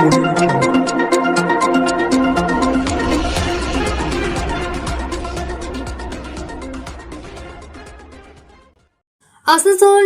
आसनसोल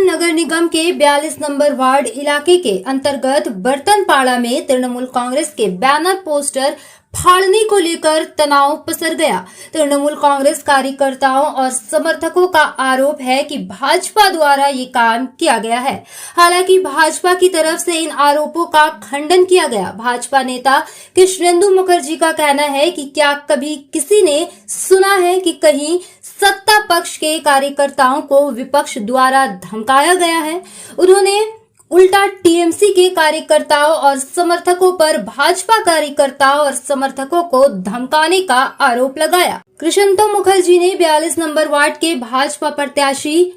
नगर निगम के 42 number ward इलाके के अंतर्गत बर्तनपाड़ा में तृणमूल कांग्रेस के बैनर पोस्टर फाड़ने को लेकर तनाव पसर गया। तृणमूल कांग्रेस कार्यकर्ताओं और समर्थकों का आरोप है कि भाजपा द्वारा ये काम किया गया है। हालांकि भाजपा की तरफ से इन आरोपों का खंडन किया गया। भाजपा नेता कृष्णेंदु मुखर्जी का कहना है कि क्या कभी किसी ने सुना है कि कहीं सत्ता पक्ष के कार्यकर्ताओं को विपक्ष द्वारा धमकाया गया है। उन्होंने उल्टा टीएमसी के कार्यकर्ताओं और समर्थकों पर भाजपा कार्यकर्ताओं और समर्थकों को धमकाने का आरोप लगाया। कृष्णेंदु मुखर्जी ने 42 नंबर वार्ड के भाजपा प्रत्याशी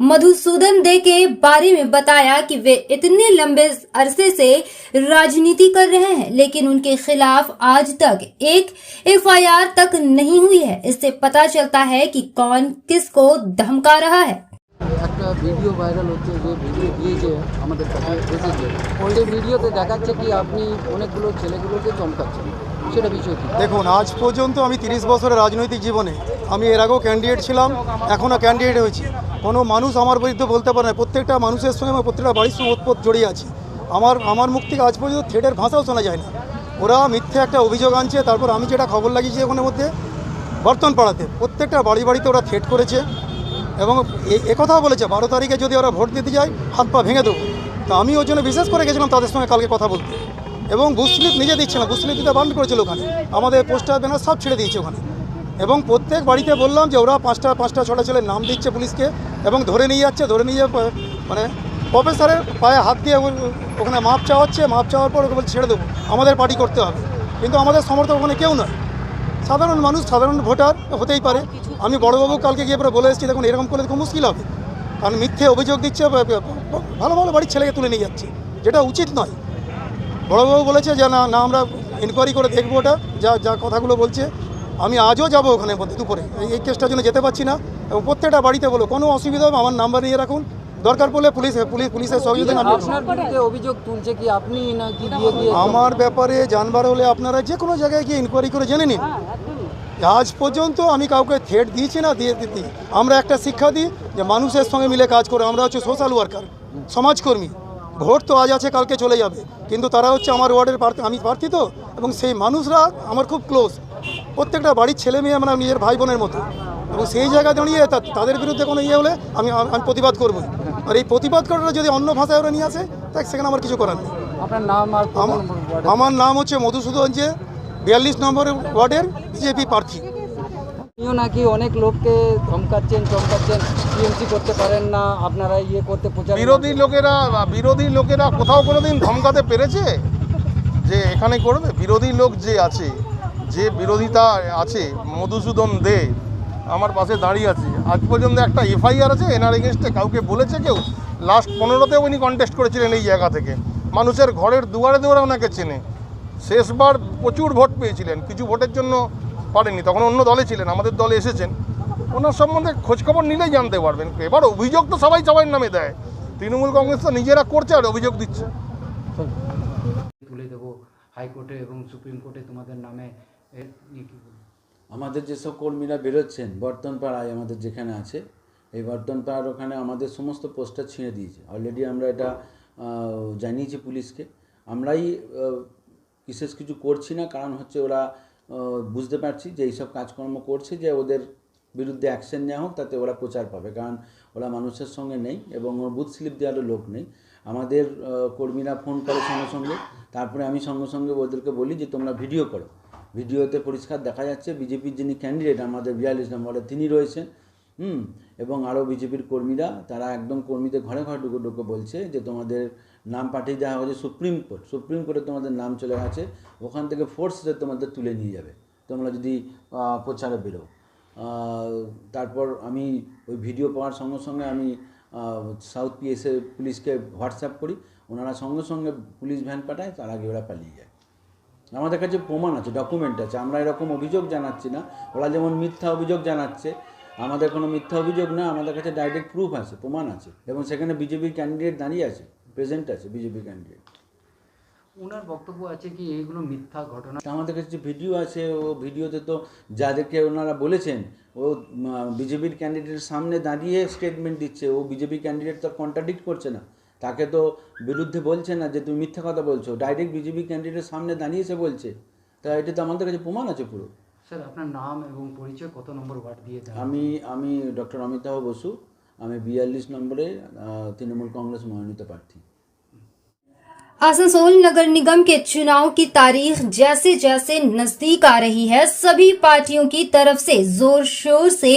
मधुसूदन दे के बारे में बताया कि वे इतने लंबे अरसे से राजनीति कर रहे हैं, लेकिन उनके खिलाफ आज तक एक एफआईआर तक नहीं हुई है। इससे पता चलता है कि कौन किसको धमका रहा है। একটা ভিডিও ভাইরাল হচ্ছে, যে ভিডিও দিয়েছে আমাদের কাছে এসেছে, সেই ভিডিওতে দেখাচ্ছে কি আপনি অনেকগুলো ছেলেগুলোকে চমকাচ্ছেন, সেটা বিষয় কি? দেখুন, আজ পর্যন্ত আমি 30 বছরের রাজনৈতিক জীবনে আমি এর আগেও ক্যান্ডিডেট ছিলাম, এখনও ক্যান্ডিডেট হয়েছি। কোনো মানুষ আমার বিরুদ্ধে বলতে পারে না। প্রত্যেকটা মানুষের সঙ্গে আমার প্রত্যেকটা বাড়ির সঙ্গে ওতপ্রোত জড়িয়ে আছি। আমার মুখ থেকে আজ পর্যন্ত থ্রেটের ভাষাও শোনা যায় না। ওরা মিথ্যে একটা অভিযোগ আনছে। তারপর আমি যেটা খবর লাগিয়েছি ওখানের মধ্যে বর্তনপাড়াতে প্রত্যেকটা বাড়িতে ওরা থ্রেট করেছে এবং একথাও বলেছে 12 তারিখে যদি ওরা ভোট দিতে যায় হাত পা ভেঙে দেবো। তো আমি ওর জন্য বিশেষ করে গেছিলাম তাদের সঙ্গে কালকে কথা বলতে, এবং বুথ স্লিপ নিজে দিচ্ছে না, বুথ স্লিপ দিতে বারণ করেছিল ওখানে। আমাদের পোস্টার ব্যানার সব ছেড়ে দিয়েছে ওখানে, এবং প্রত্যেক বাড়িতে বললাম যে ওরা পাঁচটা ছটা ছেলের নাম দিচ্ছে পুলিশকে এবং ধরে নিয়ে যাচ্ছে। ধরে নিয়ে মানে প্রফেসরের পায়ে হাত দিয়ে ওখানে মাপ চাওয়া হচ্ছে। মাপ চাওয়ার পর ওকে বলছে ছেড়ে দেবো, আমাদের পার্টি করতে হবে। কিন্তু আমাদের সমর্থক ওখানে কেউ নয়, সাধারণ মানুষ, সাধারণ ভোটার হতেই পারে। আমি বড়বাবু কালকে গিয়ে পরে বলে এসেছি, দেখুন এরকম করলে খুব মুশকিল হবে, কারণ মিথ্যে অভিযোগ দিচ্ছে, ভালো ভালো বাড়ির ছেলেকে তুলে নিয়ে যাচ্ছে, যেটা উচিত নয়। বড়বাবু বলেছে যে না আমরা ইনকোয়ারি করে দেখবো ওটা, যা কথাগুলো বলছে। আমি আজও যাবো ওখানে দুপুরে, এই কেসটার জন্য যেতে পারছি না। এবং প্রত্যেকটা বাড়িতে বলো কোনো অসুবিধা হবে আমার নাম্বার নিয়ে রাখুন, দরকার পড়লে পুলিশের সহযোগিতা। আপনার বিরুদ্ধে অভিযোগ তুলছে কি আপনি নাকি দিয়ে আমার ব্যাপারে জানবার হলে আপনারা যে কোনো জায়গায় গিয়ে ইনকোয়ারি করে জেনে নিন। আজ পর্যন্ত আমি কাউকে থ্রেট দিয়েছি না, দিয়ে দিই। আমরা একটা শিক্ষা দিই যে মানুষের সঙ্গে মিলে কাজ করে। আমরা হচ্ছে সোশ্যাল ওয়ার্কার, সমাজকর্মী। ভোট তো আজ আছে কালকে চলে যাবে, কিন্তু তারা হচ্ছে আমার ওয়ার্ডের আমি প্রার্থী তো, এবং সেই মানুষরা আমার খুব ক্লোজ। প্রত্যেকটা বাড়ির ছেলে মেয়ে আমরা নিজের ভাই বোনের মতো, এবং সেই জায়গায় দাঁড়িয়ে তাদের বিরুদ্ধে কোনো ইয়ে হলে আমি প্রতিবাদ করবই। আর এই প্রতিবাদ করাটা যদি অন্য ভাষায় ওরা নিয়ে আসে তাই সেখানে আমার কিছু করার নেই। আপনার নাম? আমার নাম হচ্ছে মধুসূদন, যে 42 নম্বর ওয়ার্ডের বিজেপি প্রার্থী। আপনিও নাকি অনেক লোককে চমকাচ্ছেন, টিএমসি করতে পারেন না, আপনারা ইয়ে করতে প্রচার। বিরোধী লোকেরা কোথাও কোনোদিন ধমকাতে পেরেছে যে এখানে করবে? বিরোধী লোক যে আছে, যে বিরোধিতা আছে, মধুসূদন দে আমার পাশে দাঁড়িয়ে আছে। আজ পর্যন্ত একটা এফআইআর আছে এনার এগেনস্টে? কাউকে বলেছে কেউ? লাস্ট 15তেও উনি কন্টেস্ট করেছিলেন এই জায়গা থেকে, মানুষের ঘরের দুয়ারে ওনাকে চেনে। শেষবার প্রচুর ভোট পেয়েছিলেন, কিছু ভোটের জন্য পারেননি, তখন অন্য দলে ছিলেন, আমাদের দলে এসেছেন। ওনার সম্বন্ধে খোঁজখবর নিলেই জানতে পারবেন। এবার অভিযোগ তো সবাই নামে দেয়, তৃণমূল কংগ্রেস তো নিজেরা করছে আর অভিযোগ দিচ্ছে। তুলে দেবো হাইকোর্টে এবং সুপ্রিম কোর্টে তোমাদের নামে। আমাদের যেসব কর্মীরা বেরোচ্ছেন বর্তনপাড়ায়, আমাদের যেখানে আছে এই বর্তনপাড়ার ওখানে আমাদের সমস্ত পোস্টার ছিঁড়ে দিয়েছে। অলরেডি আমরা এটা জানিয়েছি পুলিশকে। আমরাই বিশেষ কিছু করছি না, কারণ হচ্ছে ওরা বুঝতে পারছি যে এইসব কাজকর্ম করছে, যে ওদের বিরুদ্ধে অ্যাকশন নেওয়া হোক, তাতে ওরা প্রচার পাবে, কারণ ওরা মানুষের সঙ্গে নেই এবং ওর বুথ স্লিপ দেওয়ারও লোক নেই। আমাদের কর্মীরা ফোন করে সঙ্গে সঙ্গে, তারপরে আমি সঙ্গে সঙ্গে ওদেরকে বলি যে তোমরা ভিডিও করো। ভিডিওতে পরিষ্কার দেখা যাচ্ছে বিজেপির যিনি ক্যান্ডিডেট আমাদের 42 নম্বরে তিনি রয়েছেন, এবং আরও বিজেপির কর্মীরা, তারা একদম কর্মীদের ঘরে ঘরে ঢুকে বলছে যে তোমাদের নাম পাঠিয়ে দেওয়া হয়েছে সুপ্রিম কোর্টে তোমাদের নাম চলে গেছে, ওখান থেকে ফোর্সে তোমাদের তুলে নিয়ে যাবে তোমরা যদি প্রচারে বেরো। তারপর আমি ওই ভিডিও পাওয়ার সঙ্গে সঙ্গে আমি সাউথ পিএসএ পুলিশকে হোয়াটসঅ্যাপ করি, ওনারা সঙ্গে সঙ্গে পুলিশ ভ্যান পাঠায়, তার আগে ওরা পালিয়ে যায়। আমাদের কাছে প্রমাণ আছে, ডকুমেন্ট আছে। আমরা এরকম অভিযোগ জানাচ্ছি না, ওরা যেমন মিথ্যা অভিযোগ জানাচ্ছে, আমাদের কোনো মিথ্যা অভিযোগ না, আমাদের কাছে ডাইরেক্ট প্রুফ আছে, প্রমাণ আছে, এবং সেখানে বিজেপির ক্যান্ডিডেট দাঁড়িয়ে আছে, প্রেজেন্ট আছে বিজেপি ক্যান্ডিডেট। ওনার বক্তব্য আছে কি এইগুলো মিথ্যা ঘটনা। আমাদের কাছে যে ভিডিও আছে, ও ভিডিওতে তো যাদেরকে ওনারা বলেছেন, ও বিজেপির ক্যান্ডিডেটের সামনে দাঁড়িয়ে স্টেটমেন্ট দিচ্ছে। ও বিজেপি ক্যান্ডিডেট তো কন্ট্রাডিক্ট করছে না, তাকে তো বিরুদ্ধে বলছে না যে তুমি মিথ্যা কথা বলছো, ডাইরেক্ট বিজেপি ক্যান্ডিডেটের সামনে দাঁড়িয়েছে বলছে। তা এটা তো আমাদের কাছে প্রমাণ আছে পুরো। স্যার আপনার নাম এবং পরিচয়, কত নম্বর ওয়ার্ড দিয়ে দেন? আমি ডক্টর অমিতাভ বসু, আমি 42 নম্বরে तृणमूल कांग्रेस मनोनीत प्रार्थी। आसनसोल नगर निगम के चुनाव की तारीख जैसे जैसे नजदीक आ रही है, सभी पार्टियों की तरफ से जोर शोर से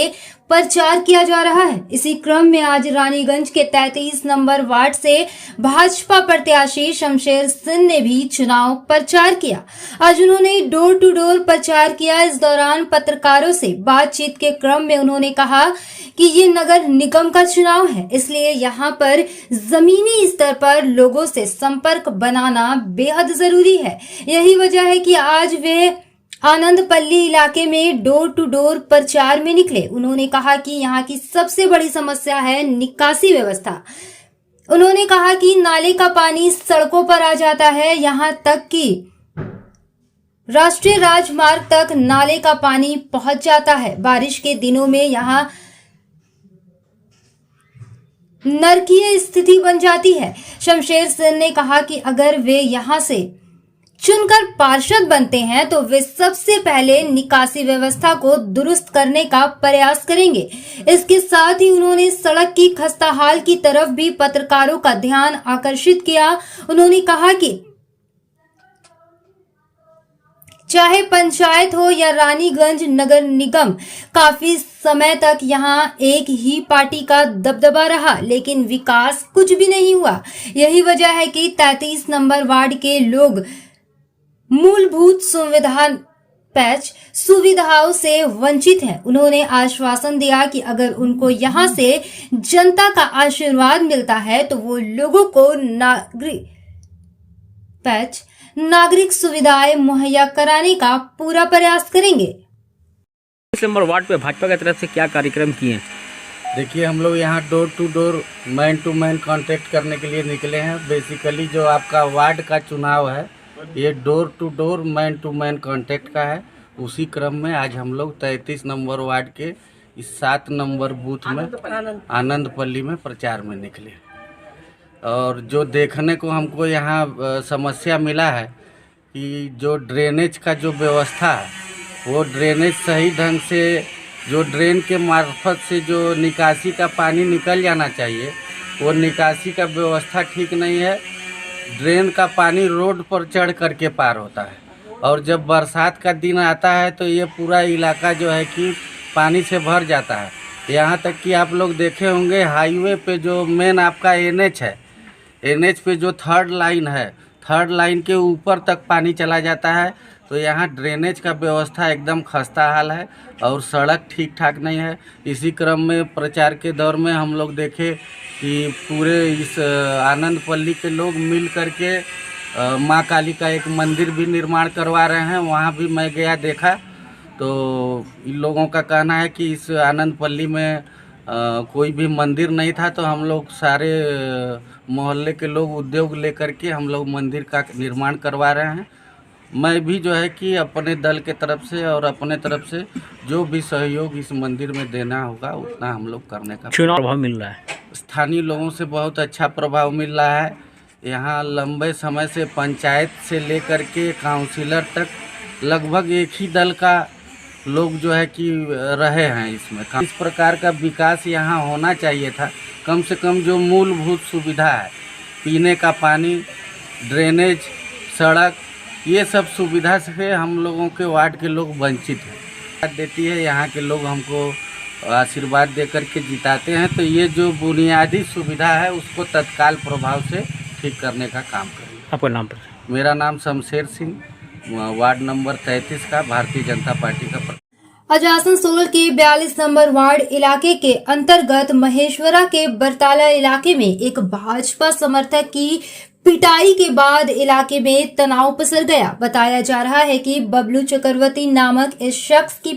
प्रचार किया जा रहा है। इसी क्रम में आज रानीगंज के 33 नंबर वार्ड से भाजपा प्रत्याशी शमशेर सिंह ने भी चुनाव प्रचार किया। आज उन्होंने डोर टू डोर प्रचार किया। इस दौरान पत्रकारों से बातचीत के क्रम में उन्होंने कहा कि ये नगर निगम का चुनाव है, इसलिए यहाँ पर जमीनी स्तर पर लोगों से संपर्क बनाना बेहद जरूरी है। यही वजह है कि आज वे आनंदपल्ली इलाके में डोर टू डोर प्रचार में निकले। उन्होंने कहा कि यहाँ की सबसे बड़ी समस्या है निकासी व्यवस्था। उन्होंने कहा कि नाले का पानी सड़कों पर आ जाता है, यहाँ तक कि राष्ट्रीय राजमार्ग तक नाले का पानी पहुंच जाता है। बारिश के दिनों में यहाँ नरकीय स्थिति बन जाती है। शमशेर सिंह ने कहा कि अगर वे यहाँ से चुनकर पार्षद बनते हैं तो वे सबसे पहले निकासी व्यवस्था को दुरुस्त करने का प्रयास करेंगे। इसके साथ ही उन्होंने सड़क की खस्ता हाल की तरफ भी पत्रकारों का ध्यान आकर्षित किया। उन्होंने कहा कि चाहे पंचायत हो या रानीगंज नगर निगम, काफी समय तक यहाँ एक ही पार्टी का दबदबा रहा, लेकिन विकास कुछ भी नहीं हुआ। यही वजह है कि 33 नंबर वार्ड के लोग मूलभूत सुविधाओं से वंचित हैं। उन्होंने आश्वासन दिया कि अगर उनको यहाँ से जनता का आशीर्वाद मिलता है तो वो लोगों को नागरिक सुविधाएं मुहैया कराने का पूरा प्रयास करेंगे। 23 नंबर वार्ड पे भाजपा की तरफ से क्या कार्यक्रम किए हैं? देखिए, हम लोग यहाँ door to door man to man contact करने के लिए निकले हैं। बेसिकली जो आपका वार्ड का चुनाव है ये door to door man to man contact का है। उसी क्रम में आज हम लोग 33 नंबर वार्ड के इस 7 नंबर बूथ में आनंदपल्ली में प्रचार में निकले। और जो देखने को हमको यहाँ समस्या मिला है कि जो ड्रेनेज का जो व्यवस्था है वो ड्रेनेज सही ढंग से, जो ड्रेन के मार्फत से जो निकासी का पानी निकल जाना चाहिए वो निकासी का व्यवस्था ठीक नहीं है। ड्रेन का पानी रोड पर चढ़ करके पार होता है और जब बरसात का दिन आता है तो ये पूरा इलाका जो है कि पानी से भर जाता है। यहाँ तक कि आप लोग देखे होंगे हाईवे पे जो मेन आपका NH है, NH पे जो थर्ड लाइन है, थर्ड लाइन के ऊपर तक पानी चला जाता है। तो यहाँ ड्रेनेज का व्यवस्था एकदम खस्ता हाल है और सड़क ठीक ठाक नहीं है। इसी क्रम में प्रचार के दौर में हम लोग देखे कि पूरे इस आनंदपल्ली के लोग मिल करके माँ काली का एक मंदिर भी निर्माण करवा रहे हैं। वहाँ भी मैं गया देखा तो इन लोगों का कहना है कि इस आनंदपल्ली में कोई भी मंदिर नहीं था, तो हम लोग सारे मोहल्ले के लोग उद्योग लेकर के हम लोग मंदिर का निर्माण करवा रहे हैं। मैं भी जो है कि अपने दल के तरफ से और अपने तरफ से जो भी सहयोग इस मंदिर में देना होगा उतना हम लोग करने का चुनाव प्रभाव मिल रहा है। स्थानीय लोगों से बहुत अच्छा प्रभाव मिल रहा है। यहाँ लंबे समय से पंचायत से लेकर के काउंसिलर तक लगभग एक ही दल का लोग जो है कि रहे हैं इसमें। इस प्रकार का विकास यहाँ होना चाहिए था। कम से कम जो मूलभूत सुविधा है, पीने का पानी, ड्रेनेज, सड़क, ये सब सुविधा से हम लोगों के वार्ड के लोग वंचित हैं। देती है यहाँ के लोग हमको आशीर्वाद दे करके जिताते हैं, तो ये जो बुनियादी सुविधा है उसको तत्काल प्रभाव से ठीक करने का काम करेंगे। आपका नाम पर? मेरा नाम शमशेर सिंह, वार्ड नंबर 33 का भारतीय जनता पार्टी का। आज आसनसोल के 42 नंबर वार्ड इलाके के अंतर्गत महेश्वरा के बरताला इलाके में एक भाजपा समर्थक की पिटाई के बाद इलाके में तनाव पसर गया। बताया जा रहा है कि बबलू चक्रवर्ती नामक इस शख्स की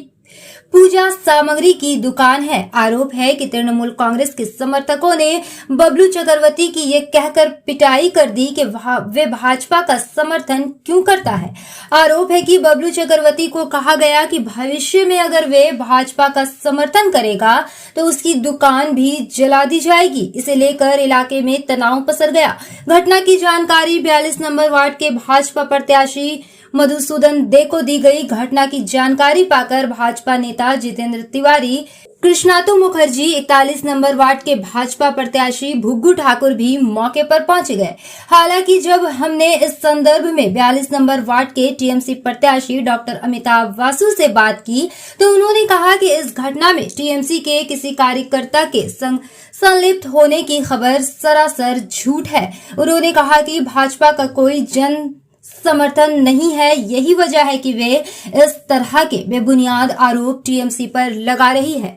पूजा सामग्री की दुकान है। आरोप है कि तृणमूल कांग्रेस के समर्थकों ने बबलू चक्रवर्ती की ये कहकर पिटाई कर दी कि वे भाजपा का समर्थन क्यों करता है। आरोप है कि बबलू चक्रवर्ती को कहा गया कि भविष्य में अगर वे भाजपा का समर्थन करेगा तो उसकी दुकान भी जला दी जाएगी। इसे लेकर इलाके में तनाव पसर गया। घटना की जानकारी 42 नंबर वार्ड के भाजपा प्रत्याशी मधुसूदन दे को दी गई। घटना की जानकारी पाकर भाजपा नेता जितेंद्र तिवारी, कृष्णातु मुखर्जी, 41 नंबर वार्ड के भाजपा प्रत्याशी भुग्गू ठाकुर भी मौके पर पहुंच गए। हालांकि जब हमने इस संदर्भ में 42 नंबर वार्ड के टीएमसी प्रत्याशी डॉक्टर अमिताभ वासु से बात की तो उन्होंने कहा कि इस घटना में टीएमसी के किसी कार्यकर्ता के संलिप्त होने की खबर सरासर झूठ है। उन्होंने कहा कि भाजपा का कोई जन समर्थन नहीं है। यही वजह है कि वे इस तरह के बेबुनियाद आरोप टीएमसी पर लगा रही है।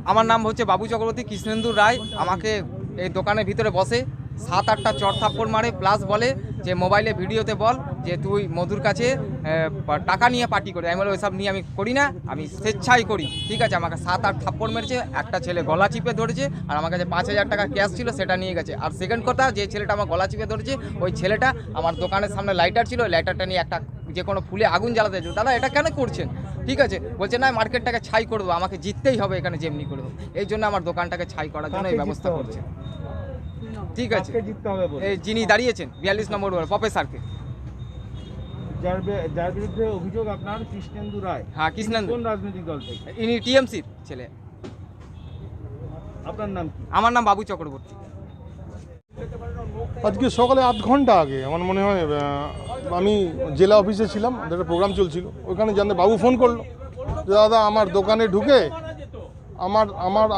আমার নাম হচ্ছে বাবু চক্রবর্তী। কৃষ্ণেন্দু রায় আমাকে এই দোকানের ভিতরে বসে 7-8টা চড় থাপ্পড় মারে, প্লাস বলে যে মোবাইলে ভিডিওতে বল যে তুই মধুর কাছে টাকা নিয়ে পার্টি করি। আমি বলি ওইসব নিয়ে আমি করি না, আমি স্বেচ্ছাই করি। ঠিক আছে, আমাকে 7-8 থাপ্পড় মেরেছে। একটা ছেলে গলা চিপে ধরেছে আর আমার কাছে 5000 টাকা ক্যাশ ছিল, সেটা নিয়ে গেছে। আর সেকেন্ড কথা, যে ছেলেটা আমার গলা চিপে ধরেছে ওই ছেলেটা আমার দোকানের সামনে লাইটার ছিল, ওই লাইটারটা নিয়ে একটা যে কোনো ফুলে আগুন জ্বালাতে চাইছিল। দাদা এটা কেন করছেন? ঠিক আছে, বলছে না মার্কেটটাকে ছাই করে দেবো, আমাকে জিততেই হবে এখানে যেমনি করে হোক। এই জন্য আমার দোকানটাকে ছাই করার জন্য এই ব্যবস্থা করছে। ঠিক আছে, এই যিনি দাঁড়িয়েছেন 42 নম্বর ওয়ার্ড প্রফেসরকে, যার বিরুদ্ধে অভিযোগ আপনার কৃষ্ণেন্দু রায়। হ্যাঁ, কৃষ্ণেন্দু। কোন রাজনৈতিক দল থেকে? ইনি টিএমসির ছেলে। আপনার নাম কি? আমার নাম বাবু চক্রবর্তী। আজকে সকালে 8 ঘন্টা আগে আমার মনে হয় আমি জেলা অফিসে ছিলাম, একটা প্রোগ্রাম চলছিল, ওইখানে জানতে বাবু ফোন করলো যে দাদা আমার দোকানে ঢুকে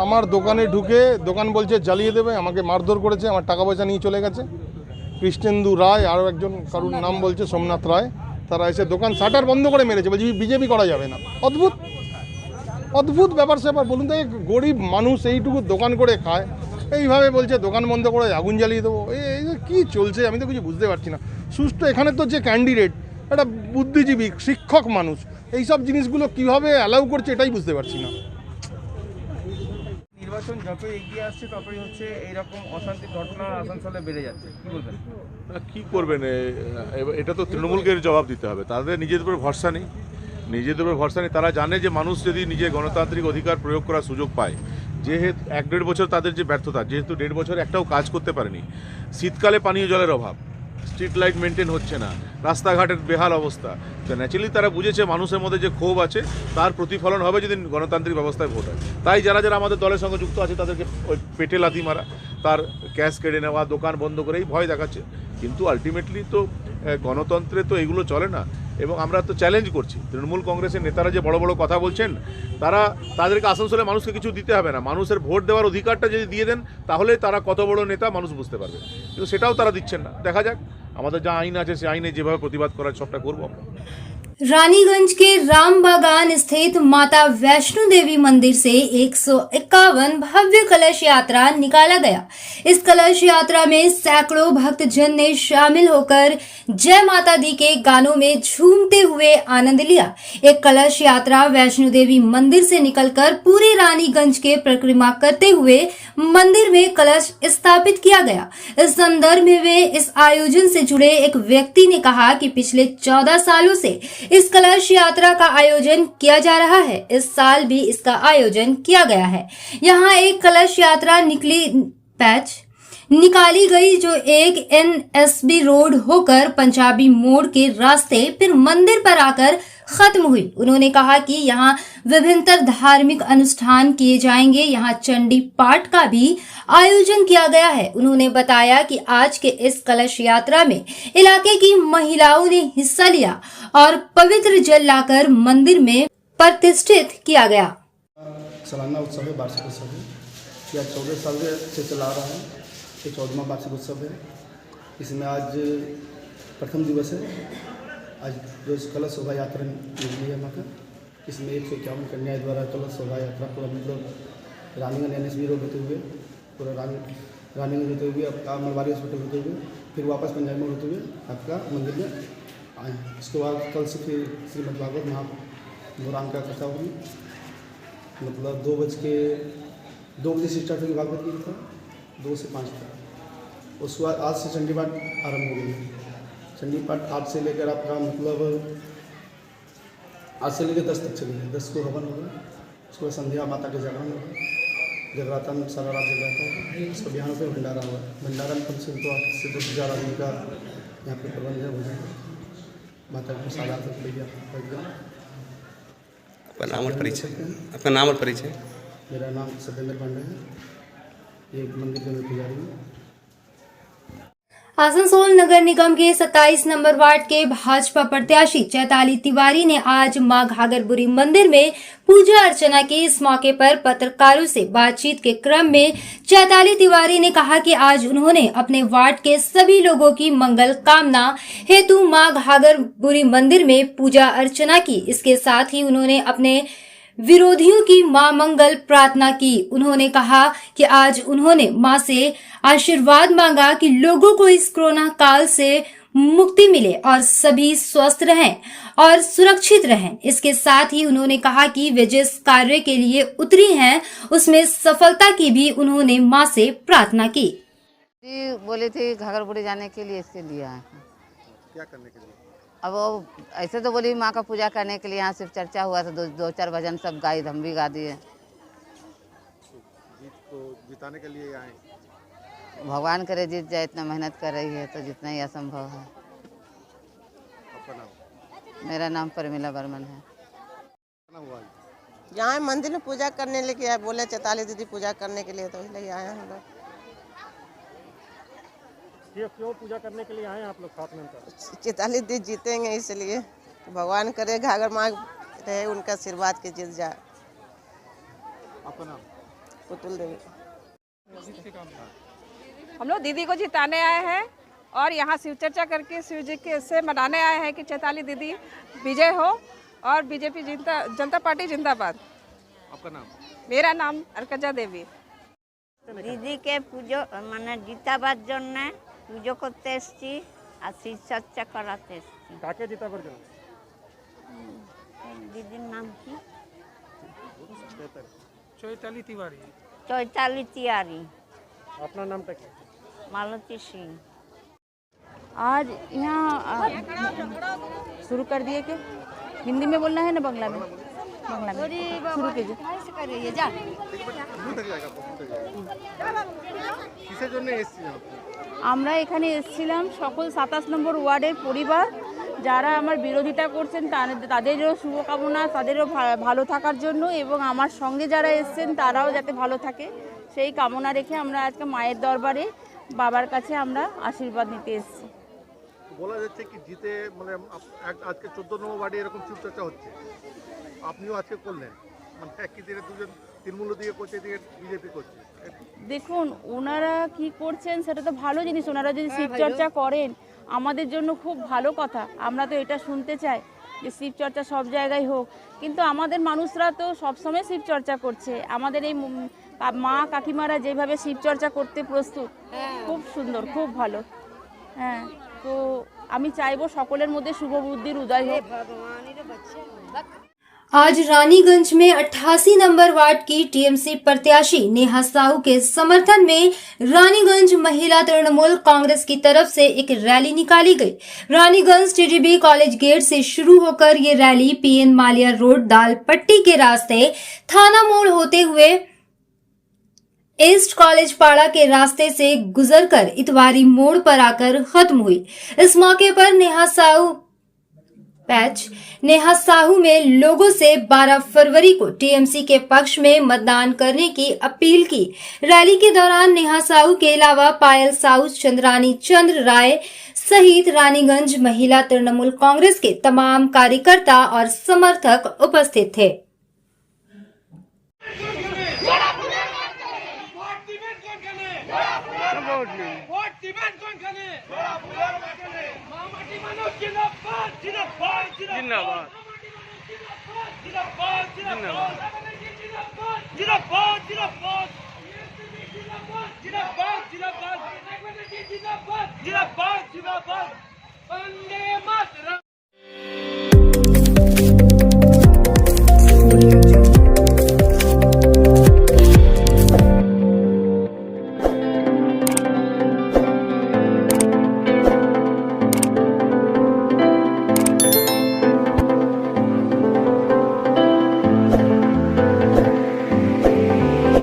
আমার দোকানে ঢুকে দোকান বলছে জ্বালিয়ে দেবে, আমাকে মারধর করেছে, আমার টাকা পয়সা নিয়ে চলে গেছে। কৃষ্ণেন্দু রায় আরও একজন কারুর নাম বলছে সোমনাথ রায়, তারা এসে দোকান শাটার বন্ধ করে মেরেছে, বলছি বিজেপি করা যাবে না। অদ্ভুত ব্যাপার স্যাপার। বলুন তো, গরিব মানুষ এইটুকু দোকান করে খায়, এইভাবে বলছে দোকান বন্ধ করে আগুন জ্বালিয়ে দেবো। এই কী চলছে আমি তো কিছু বুঝতে পারছি না। সুষ্ঠু এখানে তো যে ক্যান্ডিডেট একটা বুদ্ধিজীবী শিক্ষক মানুষ, এইসব জিনিসগুলো কীভাবে অ্যালাউ করছে এটাই বুঝতে পারছি না। নির্বাচন যত এগিয়ে আসছে ততই হচ্ছে এইরকম অশান্তির ঘটনা আসানসোলে বেড়ে যাচ্ছে, কি বলবেন? কী করবেন, এটা তো তৃণমূলকে জবাব দিতে হবে। তাদের নিজেদের উপর ভরসা নেই, তারা জানে যে মানুষ যদি নিজের গণতান্ত্রিক অধিকার প্রয়োগ করার সুযোগ পায়, যেহেতু 1-1.5 বছর তাদের যে ব্যর্থতা, যেহেতু 1.5 বছর একটাও কাজ করতে পারেনি, শীতকালে পানীয় জলের অভাব, স্ট্রিট লাইট মেনটেন হচ্ছে না, রাস্তাঘাটের বেহাল অবস্থা, তো ন্যাচারালি তারা বুঝেছে মানুষের মধ্যে যে ক্ষোভ আছে তার প্রতিফলন হবে যদি গণতান্ত্রিক ব্যবস্থায় ভোট হয়। তাই যারা আমাদের দলের সঙ্গে যুক্ত আছে তাদেরকে ওই পেটে লাথি মারা, তার ক্যাশ কেড়ে নেওয়া, দোকান বন্ধ করেই ভয় দেখাচ্ছে। কিন্তু আলটিমেটলি তো গণতন্ত্রে তো এগুলো চলে না। এবং আমরা তো চ্যালেঞ্জ করছি, তৃণমূল কংগ্রেসের নেতারা যে বড় বড় কথা বলছেন, তাদেরকে আসানসোলে মানুষকে কিছু দিতে হবে না, মানুষের ভোট দেওয়ার অধিকারটা যদি দিয়ে দেন তাহলে তারা কত বড় নেতা মানুষ বুঝতে পারবে। কিন্তু সেটাও তারা দিচ্ছেন না। দেখা যাক, আমাদের যা আইন আছে সেই আইনে যেভাবে প্রতিবাদ করার সবটা করবো আমরা। रानीगंज के रामबागान स्थित माता वैष्णो देवी मंदिर से 151 भव्य कलश यात्रा निकाला गया। इस कलश यात्रा में सैकड़ों भक्तजन ने शामिल होकर जय माता दी के गानों में झूमते हुए आनंद लिया। एक कलश यात्रा वैष्णो देवी मंदिर से निकलकर पूरे रानीगंज के परिक्रमा करते हुए मंदिर में कलश स्थापित किया गया। इस संदर्भ में इस आयोजन से जुड़े एक व्यक्ति ने कहा कि पिछले 14 सालों से इस कलश यात्रा का आयोजन किया जा रहा है। इस साल भी इसका आयोजन किया गया है। यहाँ एक कलश यात्रा निकाली गई जो एक NSB रोड होकर पंजाबी मोड़ के रास्ते फिर मंदिर पर आकर खत्म हुई। उन्होंने कहा कि यहाँ विभिन्न धार्मिक अनुष्ठान किए जाएंगे। यहाँ चंडी पाठ का भी आयोजन किया गया है। उन्होंने बताया कि आज के इस कलश यात्रा में इलाके की महिलाओं ने हिस्सा लिया और पवित्र जल लाकर मंदिर में प्रतिष्ठित किया गया। सालाना उत्सव है, वार्षिक उत्सव है, यह 14 साल से चला रहा है। ये 14वां वार्षिक उत्सव है। इसमें आज प्रथम दिवस है। आज रोज कलश शोभा यात्रा निकली है वहाँ का। इसमें 151 कन्याएं द्वारा कलश शोभा यात्रा पूरा मतलब रानीगंज NSB रोड होते हुए पूरा रानीगंज होते हुए आपका मलबारी हॉस्पिटल होते हुए फिर वापस पंजाब में होते हुए आपका मंदिर में आए। उसके बाद कल से फिर श्रीमद् भागवत महापुराण का कथा हुई, मतलब 2 बजे से स्टार्ट हुई भागवत गीता, 2 से 5 तक। उसके बाद आज से चंडी पाठ आरम्भ हो गई। चंडी पाठ 8 से लेकर आपका मतलब 8 से लेकर 10 तक चलेगी। 10 को हवन होगा, उसके बाद संध्या माता के जागरण होगा, जगरातन सारा रात जगराता है। उसका बिहान पे भंडारा हुआ, भंडारा में कम से कम 8 से 10,000 आदमी का यहाँ पे प्रबंध है, हो जाएगा। माता को सारा तक ले गया। आपका नाम और परिचय? आपका नाम और परिचय? मेरा नाम सत्येंद्र पांडे है, ये मंदिर के मैं पुजारी हूँ। आसनसोल नगर निगम के 27 नंबर वार्ड के भाजपा प्रत्याशी चैताली तिवारी ने आज मां घाघरबुरी मंदिर में पूजा अर्चना की। इस मौके पर पत्रकारों से बातचीत के क्रम में चैताली तिवारी ने कहा कि आज उन्होंने अपने वार्ड के सभी लोगों की मंगल कामना हेतु मां घाघरबुरी मंदिर में पूजा अर्चना की। इसके साथ ही उन्होंने अपने विरोधियों की मां मंगल प्रार्थना की। उन्होंने कहा कि आज उन्होंने मां से आशीर्वाद मांगा कि लोगों को इस कोरोना काल से मुक्ति मिले और सभी स्वस्थ रहें और सुरक्षित रहें। इसके साथ ही उन्होंने कहा कि वे जिस कार्य के लिए उतरी हैं उसमें सफलता की भी उन्होंने मां से प्रार्थना की। जी बोले थे घाघरबुरी जाने के लिए, इसके लिए आए हैं। क्या करने के लिए? अब वो ऐसे तो बोली माँ का पूजा करने के लिए। यहाँ सिर्फ चर्चा हुआ था, 2-4 भजन सब गाई, हम भी गा दिए। जीत को जिताने के लिए आए? भगवान करे जीत जाए, इतना मेहनत कर रही है तो जितना ही असंभव है। आपका नाम? मेरा नाम परमिला बर्मन है। यहाँ मंदिर में पूजा करने लेके आए, बोले चैताली दीदी पूजा करने के लिए, तो इसलिए आए हम लोग। क्यों पूजा करने के लिए आए आप लोग साथ में? चैताली दीदी जीतेंगे इसलिए, भगवान करे घाघर माँ रहे, उनका आशीर्वाद के जीत जाए। आपका नाम? पुतुल देवी। हम लोग दीदी को जिताने आए हैं और यहाँ शिव चर्चा करके शिव जी के से मनाने आए हैं कि चैताली दीदी विजय हो और बीजेपी जनता पार्टी जिंदाबाद। आपका नाम? मेरा नाम अर्कजा देवी। दीदी के पुजो माने जिताबार जन्य পুজো করতে এসেছি আর শিব চর্চা করাতে এসেছি। কাকে জিতাবার জন্য? দিদির নাম কি? চৈতালি তিওয়ারি। চৈতালি তিওয়ারি। আপনার নামটা কি? मालती सिंह। आज यहाँ शुरू कर दिए कि हिंदी में बोलना है ना बांग्ला में? बांग्ला में शुरू कीजिए। কিসের জন্য এসেছিলেন? আমরা এখানে এসেছিলাম সকল 27 নম্বর ওয়ার্ডের পরিবার যারা আমার বিরোধিতা করছেন তাদেরও শুভকামনা, তাদেরও ভালো থাকার জন্য এবং আমার সঙ্গে যারা এসেছেন তারাও যাতে ভালো থাকে সেই কামনা রেখে আমরা আজকে মায়ের দরবারে বাবার কাছে আমরা আশীর্বাদ নিতে এসেছি। বলা যাচ্ছে কি জিতে মানে আজকে 14 নম্বর ওয়ার্ডে এরকম শিবচর্চা হচ্ছে, আপনিও আজকে করলেন, মানে একই দিনে দুজন তৃণমূল দিয়ে করছে, দিয়ে বিজেপি করছে। দেখুন ওনারা কি করছেন সেটা তো ভালো জিনিস, ওনারা যদি শিবচর্চা করেন আমাদের জন্য খুব ভালো কথা। আমরা তো এটা শুনতে চাই যে শিবচর্চা সব জায়গায় হোক, কিন্তু আমাদের মানুষরা তো সবসময় শিবচর্চা করছে। আমাদের এই মা কাকিমারা যেভাবে শিবচর্চা করতে প্রস্তুত, খুব সুন্দর, খুব ভালো। হ্যাঁ, তো আমি চাইবো সকলের মধ্যে শুভ বুদ্ধির উদয় হোক। आज रानीगंज में 88 नंबर वार्ड की टीएमसी प्रत्याशी नेहा साहू के समर्थन में रानीगंज महिला तृणमूल कांग्रेस की तरफ से एक रैली निकाली गई। रानीगंज टीडीबी कॉलेज गेट से शुरू होकर ये रैली पीएन मालिया रोड दाल पट्टी के रास्ते थाना मोड़ होते हुए ईस्ट कॉलेज पाड़ा के रास्ते से गुजरकर इतवारी मोड़ पर आकर खत्म हुई। इस मौके पर नेहा साहू में लोगों से 12 फरवरी को टीएमसी के पक्ष में मतदान करने की अपील की। रैली के दौरान नेहा साहू के अलावा पायल साहू, चंद्रानी चंद्र राय सहित रानीगंज महिला तृणमूल कांग्रेस के तमाम कार्यकर्ता और समर्थक उपस्थित थे। जिंदाबाद जिंदाबाद वंदे मातरम।